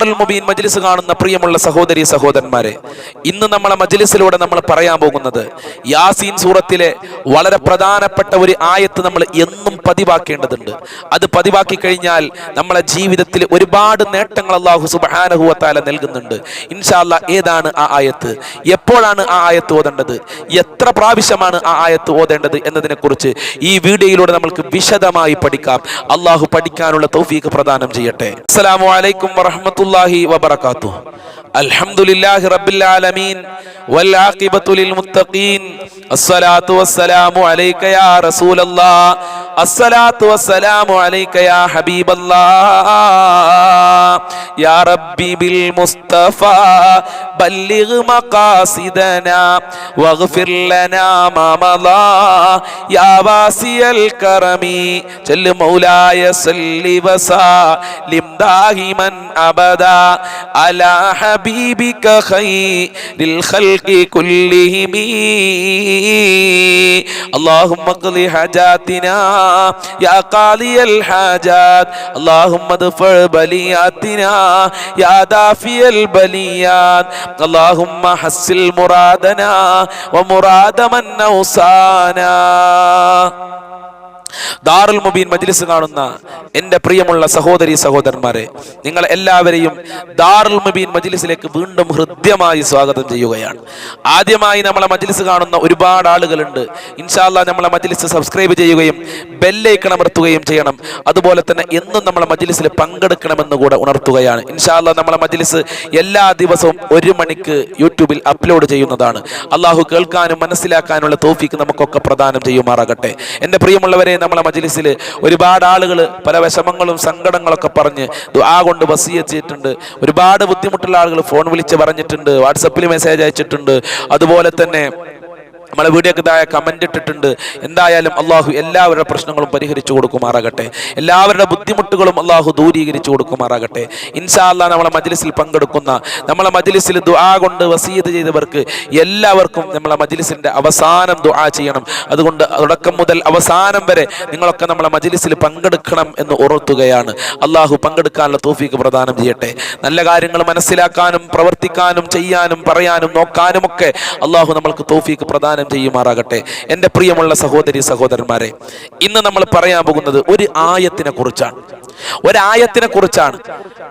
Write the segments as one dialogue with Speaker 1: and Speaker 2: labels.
Speaker 1: ദാറുൽ മുബീൻ മജ്ലിസ് കാണുന്ന പ്രിയമുള്ള സഹോദരി സഹോദരന്മാരെ, ഇന്ന് നമ്മളെ മജ്ലിസിലൂടെ നമ്മൾ പറയാൻ പോകുന്നത് യാസീൻ സൂറത്തിലെ വളരെ പ്രധാനപ്പെട്ട ഒരു ആയത്ത് നമ്മൾ എന്നും പതിവാക്കേണ്ടതുണ്ട്. അത് പതിവാക്കി കഴിഞ്ഞാൽ നമ്മളെ ജീവിതത്തിൽ ഒരുപാട് നേട്ടങ്ങൾ അല്ലാഹു സുബ്ഹാനഹു വ തആല നൽകുന്നുണ്ട്. ഇൻഷാ അല്ലാഹ് ഏതാണ് ആ ആയത്ത്, എപ്പോഴാണ് ആ ആയത്ത് ഓതേണ്ടത്, എത്ര പ്രാവശ്യമാണ് ആ ആയത്ത് ഓതേണ്ടത് എന്നതിനെ കുറിച്ച് ഈ വീഡിയോയിലൂടെ നമുക്ക് വിശദമായി പഠിക്കാം. അല്ലാഹു പഠിക്കാനുള്ള തൗഫീഖ് പ്രദാനം ചെയ്യട്ടെ. അസ്സലാമു അലൈക്കും വറഹ്മത്തുള്ളാഹി വബറകാതുഹു. അൽഹംദുലില്ലാഹി റബ്ബിൽ ആലമീൻ വൽ ആഖിബത്തു ലിൽ മുത്തഖീൻ. അസ്സലാത്തു വസ്സലാമു അലൈക യാ റസൂലല്ലാഹ്. അസ്സലാത്തു വസ്സലാമു അലൈക യാ ഹബീബല്ലാഹ്. യാ റബ്ബി ബിൽ മുസ്തഫാ ബല്ലിഗ് മഖാസിദനാ വഗ്ഫിർ ലനാ മാ മളാ യാ വാസിയൽ കറമി. ചൊല്ലു മൗലായ സല്ലി വസല്ലിം ദാഹിമൻ അബദാ അലാ ഹബീബിക ഖൈറിൽ ഖൽഖി കുല്ലിഹിം. اللهم اقض حاجاتنا يا قاضي الحاجات. اللهم ادفع بلياتنا يا دافي البليات. اللهم حسن مرادنا ومراد من اوصانا. ദാറുൽ മുബീൻ മജ്ലിസ് കാണുന്ന എൻ്റെ പ്രിയമുള്ള സഹോദരി സഹോദരന്മാരെ, നിങ്ങൾ എല്ലാവരെയും ദാറുൽ മുബീൻ മജ്ലിസിലേക്ക് വീണ്ടും ഹൃദ്യമായി സ്വാഗതം ചെയ്യുകയാണ്. ആദ്യമായി നമ്മളെ മജ്ലിസ് കാണുന്ന ഒരുപാട് ആളുകളുണ്ട്. ഇൻഷാ അല്ലാഹ് നമ്മളെ മജ്ലിസ് സബ്സ്ക്രൈബ് ചെയ്യുകയും ബെല്ലൈക്കൺ അമർത്തുകയും ചെയ്യണം. അതുപോലെ തന്നെ എന്നും നമ്മളെ മജ്ലിസിൽ പങ്കെടുക്കണമെന്ന് കൂടെ ഉണർത്തുകയാണ്. ഇൻഷാ അല്ലാഹ് നമ്മളെ മജ്ലിസ് എല്ലാ ദിവസവും 1 മണിക്ക് യൂട്യൂബിൽ അപ്ലോഡ് ചെയ്യുന്നതാണ്. അള്ളാഹു കേൾക്കാനും മനസ്സിലാക്കാനുള്ള തൗഫീഖ് നമുക്കൊക്കെ പ്രദാനം ചെയ്യുമാറാകട്ടെ. എൻ്റെ പ്രിയമുള്ളവരെ, നമ്മളെ മജ്ലിസിൽ ഒരുപാട് ആളുകൾ പല വിഷമങ്ങളും സങ്കടങ്ങളൊക്കെ പറഞ്ഞ് ദുആ കൊണ്ട് വസിയത്ത് ചെയ്തിട്ടുണ്ട്. ഒരുപാട് ബുദ്ധിമുട്ടുള്ള ആളുകൾ ഫോൺ വിളിച്ച് പറഞ്ഞിട്ടുണ്ട്, വാട്സപ്പിൽ മെസ്സേജ് അയച്ചിട്ടുണ്ട്. അതുപോലെ തന്നെ നമ്മളെ വീഡിയോക്ക് താഴെ കമന്റ് ഇട്ടിട്ടുണ്ട്. എന്തായാലും അള്ളാഹു എല്ലാവരുടെ പ്രശ്നങ്ങളും പരിഹരിച്ചു കൊടുക്കുമാറാകട്ടെ. എല്ലാവരുടെ ബുദ്ധിമുട്ടുകളും അള്ളാഹു ദൂരീകരിച്ചു കൊടുക്കുമാറാകട്ടെ. ഇൻഷാ അല്ലാഹ് നമ്മളെ മജ്ലിസിൽ പങ്കെടുക്കുന്ന, നമ്മളെ മജ്ലിസിൽ ദുആ കൊണ്ട് വസിയത്ത് ചെയ്തവർക്ക് എല്ലാവർക്കും നമ്മളെ മജ്ലിസിന്റെ അവസാനം ദുആ ചെയ്യണം. അതുകൊണ്ട് തുടക്കം മുതൽ അവസാനം വരെ നിങ്ങളൊക്കെ നമ്മളെ മജ്ലിസിൽ പങ്കെടുക്കണം എന്ന് ഉണർത്തുകയാണ്. അള്ളാഹു പങ്കെടുക്കാനുള്ള തൗഫീഖ് പ്രദാനം ചെയ്യട്ടെ. നല്ല കാര്യങ്ങൾ മനസ്സിലാക്കാനും പ്രവർത്തിക്കാനും ചെയ്യാനും പറയാനും നോക്കാനും ഒക്കെ അള്ളാഹു നമ്മൾക്ക് തൗഫീഖ് പ്രദാനം ചെയ്യുമാറാകട്ടെ. എൻ്റെ പ്രിയമുള്ള സഹോദരി സഹോദരന്മാരെ, ഇന്ന് നമ്മൾ പറയാൻ പോകുന്നത് ഒരു ആയത്തിനെ കുറിച്ചാണ്. ഒരായത്തിനെ കുറിച്ചാണ്.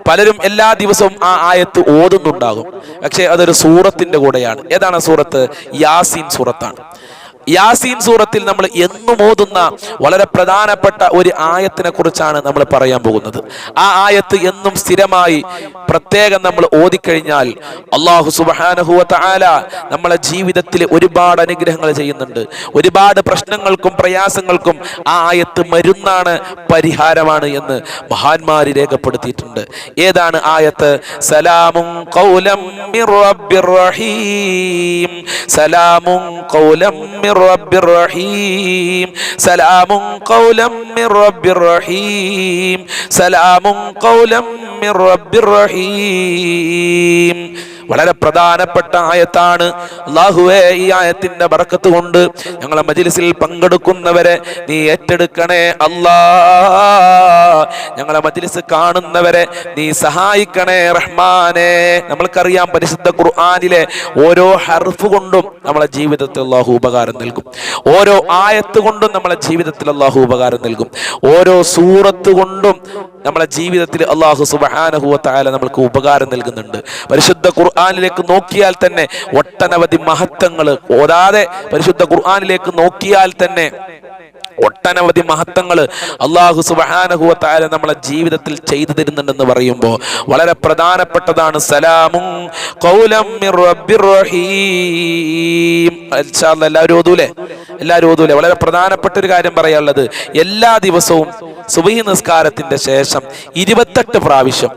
Speaker 1: പലരും എല്ലാ ദിവസവും ആ ആയത്ത് ഓതുന്നുണ്ടാകും, പക്ഷേ അതൊരു സൂറത്തിന്റെ കൂടെയാണ്. ഏതാണ് സൂറത്ത്? യാസീൻ സൂറത്താണ്. യാസീൻ സൂറത്തിൽ നമ്മൾ എന്നും ഓതുന്ന വളരെ പ്രധാനപ്പെട്ട ഒരു ആയത്തിനെ കുറിച്ചാണ് നമ്മൾ പറയാൻ പോകുന്നത്. ആ ആയത്ത് എന്നും സ്ഥിരമായി പ്രത്യേകം നമ്മൾ ഓതിക്കഴിഞ്ഞാൽ അല്ലാഹു സുബ്ഹാനഹു വ തആല നമ്മളെ ജീവിതത്തിൽ ഒരുപാട് അനുഗ്രഹങ്ങൾ ചെയ്യുന്നുണ്ട്. ഒരുപാട് പ്രശ്നങ്ങൾക്കും പ്രയാസങ്ങൾക്കും ആ ആയത്ത് മരുന്നാണ്, പരിഹാരമാണ് എന്ന് മഹാന്മാര് രേഖപ്പെടുത്തിയിട്ടുണ്ട്. ഏതാണ് ആയത്ത്? സലാമുൻ ഖൗലം മിർ റബ്ബിർ റഹീം. സലാമുൻ ഖൗലം മിർ റബ്ബിർ റഹീം. സലാമുൻ ഖൗലം മിർ റബ്ബിർ റഹീം. സലാമുൻ ഖൗലം മിർ റബ്ബിർ റഹീം. വളരെ പ്രധാനപ്പെട്ട ആയത്താണ്. അല്ലാഹുവേ, ഈ ആയത്തിന്റെ ബറക്കത്ത് കൊണ്ട് ഞങ്ങളെ മജ്ലിസിൽ പങ്കെടുക്കുന്നവരെ നീ ഏറ്റെടുക്കണേ അല്ലാഹ്. ഞങ്ങളെ മജ്ലിസ് കാണുന്നവരെ നീ സഹായിക്കണേ റഹ്മാനേ. നമ്മൾക്കറിയാം, പരിശുദ്ധ ഖുർആനിലെ ഓരോ ഹർഫ് കൊണ്ടും നമ്മളെ ജീവിതത്തിൽ അല്ലാഹു ഉപകാരം നൽകും. ഓരോ ആയത്ത് കൊണ്ടും നമ്മളെ ജീവിതത്തിൽ അല്ലാഹു ഉപകാരം നൽകും. ഓരോ സൂറത്ത് കൊണ്ടും നമ്മളെ ജീവിതത്തിൽ അല്ലാഹു സുബ്ഹാനഹു വ തആല നമ്മൾക്ക് ഉപകാരം നൽകുന്നുണ്ട്. പരിശുദ്ധ ഖുർആനിലേക്ക് നോക്കിയാൽ തന്നെ ഒട്ടനവധി മഹത്വങ്ങൾ, ഓതാതെ പരിശുദ്ധ ഖുർആനിലേക്ക് നോക്കിയാൽ തന്നെ ഒട്ടനവധി മഹത്വങ്ങൾ അല്ലാഹു സുബ്ഹാനഹു വ തആല നമ്മളെ ജീവിതത്തിൽ ചെയ്തു തരുന്നുണ്ടെന്ന് പറയുമ്പോൾ വളരെ പ്രധാനപ്പെട്ടതാണ് സലാമുൻ ഖൗലം മിർ റബ്ബിർ റഹീം. ഇൻഷാ അല്ലാഹ് എല്ലാവരും ഓതൂലേ? വളരെ പ്രധാനപ്പെട്ട ഒരു കാര്യം പറയാനുള്ളത്, എല്ലാ ദിവസവും സുബ്ഹി നിസ്കാരത്തിന്റെ ശേഷം 28 പ്രാവശ്യം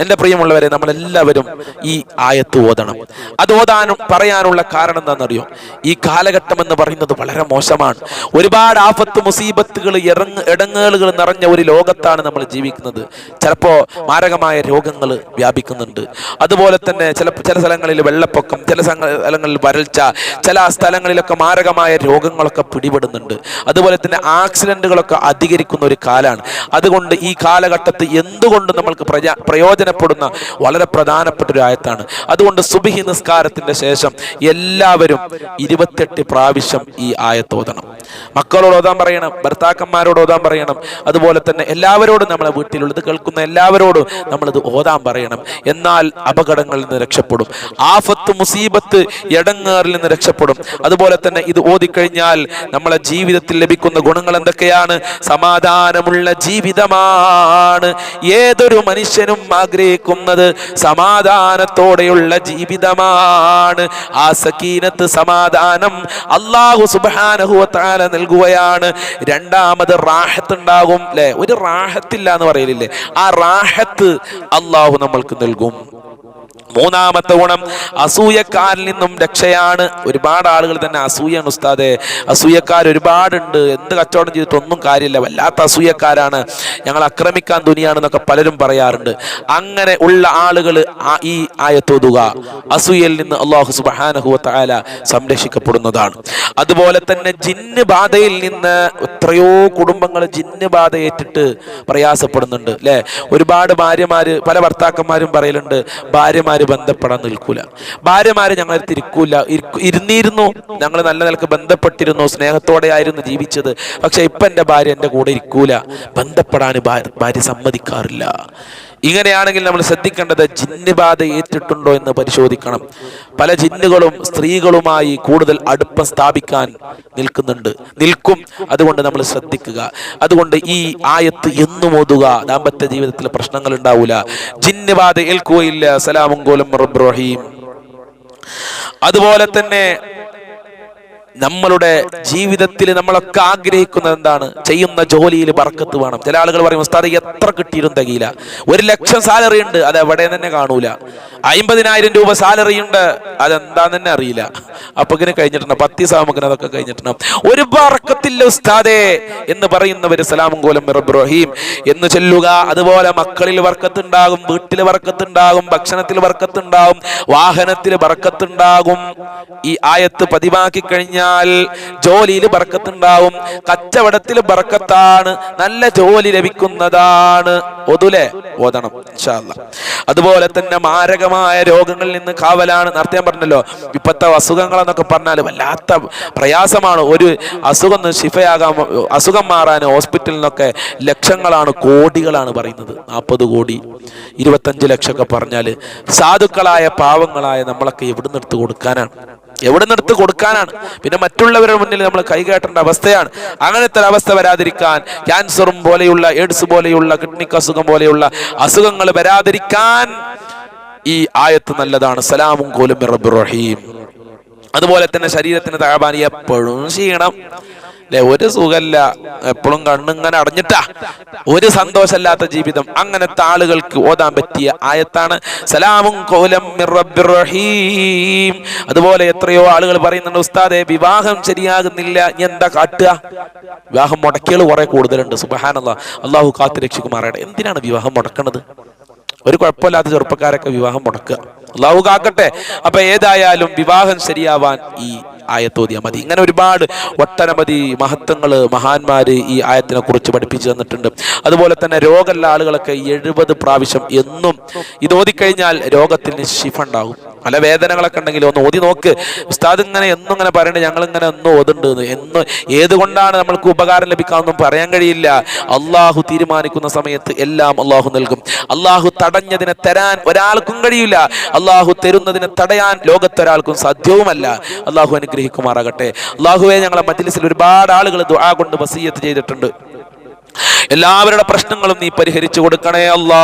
Speaker 1: എൻ്റെ പ്രിയമുള്ളവരെ നമ്മളെല്ലാവരും ഈ ആയത്ത് ഓതണം. അത് ഓതാനും പറയാനുള്ള കാരണം എന്താണെന്നറിയോ? ഈ കാലഘട്ടം എന്ന് പറയുന്നത് വളരെ മോശമാണ്. ഒരുപാട് ആഫത്ത് മുസീബത്തുകൾ ഇടങ്ങേളുകൾ നിറഞ്ഞ ഒരു ലോകത്താണ് നമ്മൾ ജീവിക്കുന്നത്. ചിലപ്പോൾ മാരകമായ രോഗങ്ങൾ വ്യാപിക്കുന്നുണ്ട്. അതുപോലെ തന്നെ ചില സ്ഥലങ്ങളിൽ വെള്ളപ്പൊക്കം, ചില സ്ഥലങ്ങളിൽ വരൾച്ച, ചില സ്ഥലങ്ങളിലൊക്കെ മാരകമായ രോഗങ്ങളൊക്കെ പിടിപെടുന്നുണ്ട്. അതുപോലെ തന്നെ ആക്സിഡന്റുകളൊക്കെ അധികരിക്കുന്ന ഒരു കാലഘട്ടം കാലാണ്. അതുകൊണ്ട് ഈ കാലഘട്ടത്തിൽ എന്തുകൊണ്ട് നമ്മൾക്ക് പ്രയോജനപ്പെടുന്ന വളരെ പ്രധാനപ്പെട്ട ഒരു ആയത്താണ്. അതുകൊണ്ട് സുബ്ഹി നിസ്കാരത്തിന്റെ ശേഷം എല്ലാവരും 28 പ്രാവശ്യം ഈ ആയത്ത് ഓതണം. മക്കളോട് ഓതാൻ പറയണം, ഭർത്താക്കന്മാരോട് ഓതാൻ പറയണം. അതുപോലെ തന്നെ എല്ലാവരോടും, നമ്മളെ വീട്ടിലുള്ളത് കേൾക്കുന്ന എല്ലാവരോടും നമ്മളിത് ഓതാൻ പറയണം. എന്നാൽ അപകടങ്ങളിൽ നിന്ന് രക്ഷപ്പെടും, ആഫത്ത് മുസീബത്ത് എടങ്ങേറിൽ നിന്ന് രക്ഷപ്പെടും. അതുപോലെ തന്നെ ഇത് ഓതിക്കഴിഞ്ഞാൽ നമ്മളെ ജീവിതത്തിൽ ലഭിക്കുന്ന ഗുണങ്ങൾ എന്തൊക്കെയാണ്? സമാധാനമുള്ള ജീവിതമാണ്. ഏതൊരു മനുഷ്യനും ആഗ്രഹിക്കുന്നത് സമാധാനത്തോടെയുള്ള ജീവിതമാണ്. ആ സക്കീനത്ത്, സമാധാനം അല്ലാഹു സുബ്ഹാനഹു വ തആല നൽകുകയാണ്. രണ്ടാമത് റാഹത്ത് ഉണ്ടാകും അല്ലെ? ഒരു റാഹത്തില്ല എന്ന് പറയലില്ലേ? ആ റാഹത്ത് അല്ലാഹു നമ്മൾക്ക് നൽകും. മൂന്നാമത്തെ ഗുണം അസൂയക്കാരിൽ നിന്നും രക്ഷയാണ്. ഒരുപാട് ആളുകൾ തന്നെ അസൂയാണ് ഉസ്താദെ, അസൂയക്കാർ ഒരുപാടുണ്ട്, എന്ത് കച്ചവടം ചെയ്തിട്ടൊന്നും കാര്യമില്ല, വല്ലാത്ത അസൂയക്കാരാണ്, ഞങ്ങൾ ആക്രമിക്കാൻ തുനിയാണെന്നൊക്കെ പലരും പറയാറുണ്ട്. അങ്ങനെ ഉള്ള ആളുകൾ ഈ ആയത്തോതുക, അസൂയയിൽ നിന്ന് അല്ലാഹു സുബ്ഹാനഹു വ തആല സംരക്ഷിക്കപ്പെടുന്നതാണ്. അതുപോലെ തന്നെ ജിന്ന് ബാധയിൽ നിന്ന് എത്രയോ കുടുംബങ്ങൾ ജിന്ന് ബാധ ഏറ്റിട്ട് പ്രയാസപ്പെടുന്നുണ്ട് അല്ലെ? ഒരുപാട് ഭാര്യമാര്, പല ഭർത്താക്കന്മാരും പറയലുണ്ട്, ഭാര്യമാര് ബന്ധപ്പെടാൻ നിൽക്കൂല, ഭാര്യമാര് ഞങ്ങൾ ഇരുന്നിരുന്നു, ഞങ്ങൾ നല്ല നിലക്ക് ബന്ധപ്പെട്ടിരുന്നു, സ്നേഹത്തോടെ ആയിരുന്നു ജീവിച്ചത്, പക്ഷെ ഇപ്പൊ എന്റെ ഭാര്യ എന്റെ കൂടെ ഇരിക്കൂല, ബന്ധപ്പെടാൻ ഭാര്യ സമ്മതിക്കാറില്ല. ഇങ്ങനെയാണെങ്കിൽ നമ്മൾ ശ്രദ്ധിക്കേണ്ടത് ജിന്ന് ബാധ ഏറ്റിട്ടുണ്ടോ എന്ന് പരിശോധിക്കണം. പല ജിന്നുകളും സ്ത്രീകളുമായി കൂടുതൽ അടുപ്പം സ്ഥാപിക്കാൻ നിൽക്കും. അതുകൊണ്ട് നമ്മൾ ശ്രദ്ധിക്കുക. അതുകൊണ്ട് ഈ ആയത്ത് എന്നും ഓതുക, ദാമ്പത്യ ജീവിതത്തിൽ പ്രശ്നങ്ങൾ ഉണ്ടാവൂല, ജിന്ന് ബാധ ഏൽക്കുകയില്ല. സലാമുൻ ഖൗലൻ മിർ റബ്ബിർ റഹീം. അതുപോലെ തന്നെ നമ്മളുടെ ജീവിതത്തിൽ നമ്മളൊക്കെ ആഗ്രഹിക്കുന്നത് എന്താണ്? ചെയ്യുന്ന ജോലിയിൽ ബർക്കത്ത് വേണം. ചില ആളുകൾ പറയും, ഉസ്താദ് എത്ര കിട്ടിയിട്ടും തികയില്ല, 1,00,000 സാലറി ഉണ്ട്, അത് എവിടെ തന്നെ കാണൂല, 50,000 രൂപ സാലറി ഉണ്ട്, അതെന്താന്ന് തന്നെ അറിയില്ല. അപ്പൊ ഇങ്ങനെ കഴിഞ്ഞിട്ടുണ്ടാവും, 10 ദിവസം അതൊക്കെ കഴിഞ്ഞിട്ടുണ്ടാവും. ഒരു ബർക്കത്തില്ല ഉസ്താദേ എന്ന് പറയുന്നവർ സലാമുൻ ഖൗലൻ മിർ റബ്ബിർ റഹീം എന്ന് ചൊല്ലുക. അതുപോലെ മക്കളിൽ ബർക്കത്തുണ്ടാകും, വീട്ടിൽ ബർക്കത്തുണ്ടാകും, ഭക്ഷണത്തിൽ ബർക്കത്തുണ്ടാകും, വാഹനത്തിൽ ബർക്കത്തുണ്ടാകും. ഈ ആയത്ത് പതിവാക്കി കഴിഞ്ഞാൽ ജോലിയിൽ ബർക്കത്തുണ്ടാവും, കച്ചവടത്തിൽ ബർക്കത്താണ്, നല്ല ജോലി ലഭിക്കുന്നതാണ്. ഓതണം ഇൻഷാ അല്ലാഹ്. അതുപോലെ തന്നെ മാരകമായ രോഗങ്ങളിൽ നിന്ന് കാവലാണ്. നേരത്തെ ഞാൻ പറഞ്ഞല്ലോ, ഇപ്പോഴത്തെ അസുഖങ്ങൾ എന്നൊക്കെ പറഞ്ഞാൽ വല്ലാത്ത പ്രയാസമാണ്. ഒരു അസുഖം ശിഫയാകാൻ, അസുഖം മാറാൻ ഹോസ്പിറ്റലിൽ നിന്നൊക്കെ ലക്ഷങ്ങളാണ്, കോടികളാണ് പറയുന്നത്. 40 കോടി 25 ലക്ഷം ഒക്കെ പറഞ്ഞാൽ സാധുക്കളായ പാവങ്ങളായ നമ്മളൊക്കെ എവിടുന്ന് എടുത്ത് കൊടുക്കാനാണ്? പിന്നെ മറ്റുള്ളവരുടെ മുന്നിൽ നമ്മൾ കൈകാട്ടേണ്ട അവസ്ഥയാണ്. അങ്ങനത്തെ ഒരു അവസ്ഥ വരാതിരിക്കാൻ, ക്യാൻസറും പോലെയുള്ള, എയ്ഡ്സ് പോലെയുള്ള, കിഡ്നിക്ക് അസുഖം പോലെയുള്ള അസുഖങ്ങൾ വരാതിരിക്കാൻ ഈ ആയത്ത് നല്ലതാണ്. സലാമുൻ ഖൗലൻ മിർ റബ്ബിർ റഹീം. അതുപോലെ തന്നെ ശരീരത്തിന് തഅബാൻ എപ്പോഴും ചെയ്യണം അല്ലെ? ഒരു സുഖല്ല, എപ്പോഴും കണ്ണിങ്ങനെ അടഞ്ഞിട്ടാ, ഒരു സന്തോഷമില്ലാത്ത ജീവിതം. അങ്ങനത്തെ ആളുകൾക്ക് ഓതാൻ പറ്റിയ ആയത്താണ് സലാമുൻ ഖൗലൻ മിർ റബ്ബിർ റഹീം. അതുപോലെ എത്രയോ ആളുകൾ പറയുന്നുണ്ട്, ഉസ്താദെ വിവാഹം ശരിയാകുന്നില്ല, ഇനി എന്താ കാട്ടുക? വിവാഹം മുടക്കികൾ കുറെ കൂടുതലുണ്ട്. സുബ്ഹാനല്ലാഹ്, അല്ലാഹു കാത്തു രക്ഷിക്കുമാറാകട്ടെ. എന്തിനാണ് വിവാഹം മുടക്കണത്? ഒരു കുഴപ്പമില്ലാത്ത ചെറുപ്പക്കാരൊക്കെ വിവാഹം മുടക്കുക, അല്ലാഹു കാക്കട്ടെ. അപ്പൊ ഏതായാലും വിവാഹം ശരിയാവാൻ ഈ ആയത്തോതിയാൽ മതി. ഇങ്ങനെ ഒരുപാട് ഒട്ടനവധി മഹത്വങ്ങള് മഹാന്മാര് ഈ ആയത്തിനെ കുറിച്ച് പഠിപ്പിച്ചു തന്നിട്ടുണ്ട്. അതുപോലെ തന്നെ രോഗമുള്ള ആളുകളൊക്കെ 70 പ്രാവശ്യം എന്നും ഇത് ഓതിക്കഴിഞ്ഞാൽ രോഗത്തിന് ശിഫ ഉണ്ടാകും. പല വേദനകളൊക്കെ ഉണ്ടെങ്കിൽ ഒന്ന് ഓതി നോക്ക്. ഉസ്താദ് ഇങ്ങനെ എന്നും ഇങ്ങനെ പറയണേ, ഞങ്ങൾ ഇങ്ങനെ ഒന്നും ഓതുണ്ട് എന്ന്. ഏതുകൊണ്ടാണ് നമ്മൾക്ക് ഉപകാരം ലഭിക്കാമെന്നും പറയാൻ കഴിയില്ല. അള്ളാഹു തീരുമാനിക്കുന്ന സമയത്ത് എല്ലാം അള്ളാഹു നൽകും. അള്ളാഹു തടഞ്ഞതിനെ തരാൻ ഒരാൾക്കും കഴിയില്ല, അള്ളാഹു തരുന്നതിനെ തടയാൻ ലോകത്തൊരാൾക്കും സാധ്യവുമല്ല. അള്ളാഹു അനുഗ്രഹിക്കുമാറാകട്ടെ. അള്ളാഹുവേ, ഞങ്ങളെ മജ്‌ലിസിൽ ഒരുപാട് ആളുകൾ ദുആ കൊണ്ട് വസിയ്യത്ത് ചെയ്തിട്ടുണ്ട്. എല്ലാവരുടെ പ്രശ്നങ്ങളും നീ പരിഹരിച്ചു കൊടുക്കണേ അല്ലാ.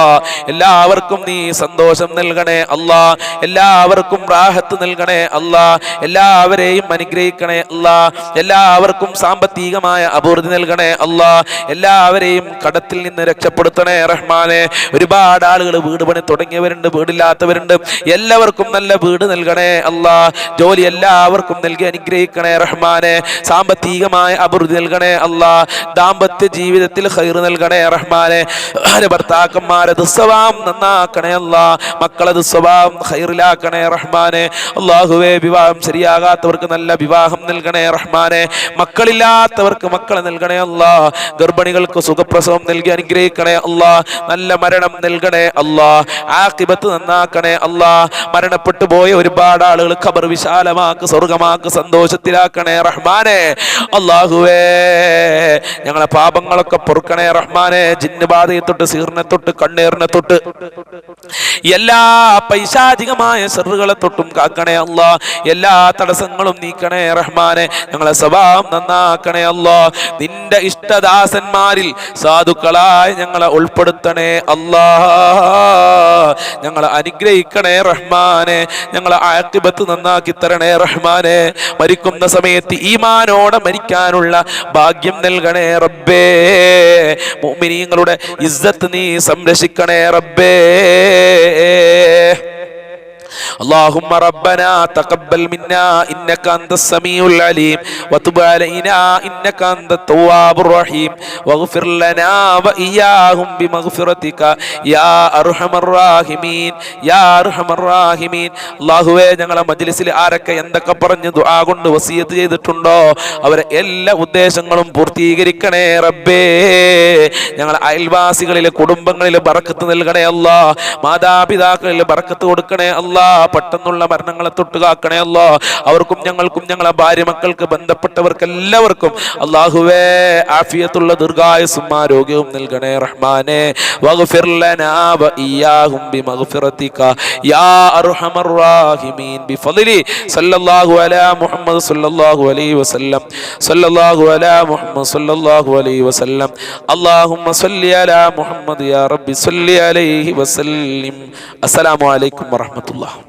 Speaker 1: എല്ലാവർക്കും നീ സന്തോഷം നൽകണേ അല്ലാ. എല്ലാവർക്കും റാഹത്ത് നൽകണേ അല്ലാ. എല്ലാവരെയും അനുഗ്രഹിക്കണേ അല്ലാ. എല്ലാവർക്കും സാമ്പത്തികമായ അഭിവൃദ്ധി നൽകണേ അല്ലാ. എല്ലാവരെയും കടത്തിൽ നിന്ന് രക്ഷപ്പെടുത്തണേ റഹ്മാനെ. ഒരുപാട് ആളുകൾ വീട് പണി തുടങ്ങിയവരുണ്ട്, വീടില്ലാത്തവരുണ്ട്. എല്ലാവർക്കും നല്ല വീട് നൽകണേ അല്ലാ. ജോലി എല്ലാവർക്കും നൽകി അനുഗ്രഹിക്കണേ റഹ്മാനെ. സാമ്പത്തികമായ അഭിവൃദ്ധി നൽകണേ അല്ലാ. ദാമ്പത്യ ജീവിതത്തിൽ ഹൈർ നൽകണേ റഹ്മാനെ. ഭർത്താക്കന്മാരെ ദുസ്വഭാവം നന്നാക്കണേ അല്ലാ. മക്കളെ ദുസ്വഭാവം ഹൈറിലാക്കണേ റഹ്മാനെ. അല്ലാഹുവേ, വിവാഹം ശരിയാകാത്തവർക്ക് നല്ല വിവാഹം നൽകണേ റഹ്മാനെ. മക്കളില്ലാത്തവർക്ക് മക്കളെ നൽകണേ അല്ലാ. ഗർഭിണികൾക്ക് സുഖപ്രസവം നൽകി അനുഗ്രഹിക്കണേ അല്ലാ. നല്ല മരണം നൽകണേ അല്ലാ. ആഖിബത്ത് നന്നാക്കണേ അല്ലാ. മരണപ്പെട്ടു പോയ ഒരുപാട് ആളുകൾ ഖബർ വിശാലമാക്ക്, സ്വർഗമാക്ക്, സന്തോഷത്തിലാക്കണേ റഹ്മാനെ. അല്ലാഹുവേ, ഞങ്ങളെ പാപങ്ങളൊക്കെ പൊറുക്കണേ റഹ്മാനെ. ജിന്നുബാധയെ തൊട്ട്, സീറിനെ തൊട്ട്, കണ്ണീറിനെ തൊട്ട്, എല്ലാ പൈശാചികമായ ശർറുകളെ തൊട്ടും കാക്കണേ അല്ലാ. എല്ലാ തടസ്സങ്ങളും നീക്കണേ റഹ്മാനെ. ഞങ്ങളെ സ്വഭാവം നന്നാക്കണേ അല്ലാ. നിന്റെ ഇഷ്ടദാസന്മാരിൽ സാധുക്കളായി ഞങ്ങളെ ഉൾപ്പെടുത്തണേ അല്ലാ. ഞങ്ങളെ അനുഗ്രഹിക്കണേ റഹ്മാനെ. ഞങ്ങളെ ആഖിബത്ത് നന്നാക്കി തരണേ റഹ്മാനെ. മരിക്കുന്ന സമയത്ത് ഈമാനോടെ മരിക്കാനുള്ള ഭാഗ്യം നൽകണേ റബ്ബേ. മുഅ്മിനീങ്ങളുടെ ഇസ്സത്ത് നീ സംരക്ഷിക്കണേ റബ്ബേ. اللهم ربنا تقبل منا إنك أنت السميع العليم وتب علينا إنك أنت التواب الرحيم واغفر لنا وإياهم بمغفرتك يا أرحم الراحمين يا أرحم الراحمين. അല്ലാഹുവേ, ഞങ്ങളെ മജ്ലിസിൽ ആരൊക്കെ എന്തൊക്കെ പറഞ്ഞ് ദുആ കൊണ്ട് വസിയത്ത് ചെയ്തിട്ടുണ്ടോ അവരെ എല്ലാ ഉദ്ദേശങ്ങളും പൂർത്തീകരിക്കണേ റബ്ബേ. ഞങ്ങളെ അയൽവാസികളിലെ കുടുംബങ്ങളിലെ ബറക്കത്ത് നൽകണേ അല്ലാ. മാതാപിതാക്കളിലെ ബറക്കത്ത് കൊടുക്കണേ അല്ലാ. പെട്ടെന്നുള്ള മരണങ്ങളെ തൊട്ട് കാക്കണേ അല്ലാ. അവർക്കും ഞങ്ങൾക്കും ഞങ്ങളെ ഭാര്യ മക്കൾക്ക് ബന്ധപ്പെട്ടവർക്ക് എല്ലാവർക്കും അല്ലാഹുവേ ആഫിയത്തുള്ള ദീർഘായുസ്സും ആരോഗ്യവും നൽകണേ റഹ്മാനെ. വഗ്ഫിർ ലനാ വഇയ്യാഹും ബിമഗ്ഫിറതിക യാ അർഹമർ റാഹിമീൻ ബിഫദ്ലി സല്ലല്ലാഹു അലാ മുഹമ്മദ് സല്ലല്ലാഹു അലൈഹി വസല്ലം സല്ലല്ലാഹു അലാ മുഹമ്മദ് സല്ലല്ലാഹു അലൈഹി വസല്ലം. അല്ലാഹുമ്മ സല്ലി അലാ മുഹമ്മദ് യാ റബ്ബി സല്ലി അലൈഹി വസല്ലിം. അസ്സലാമു അലൈക്കും വറഹ്മത്തുള്ളാഹി.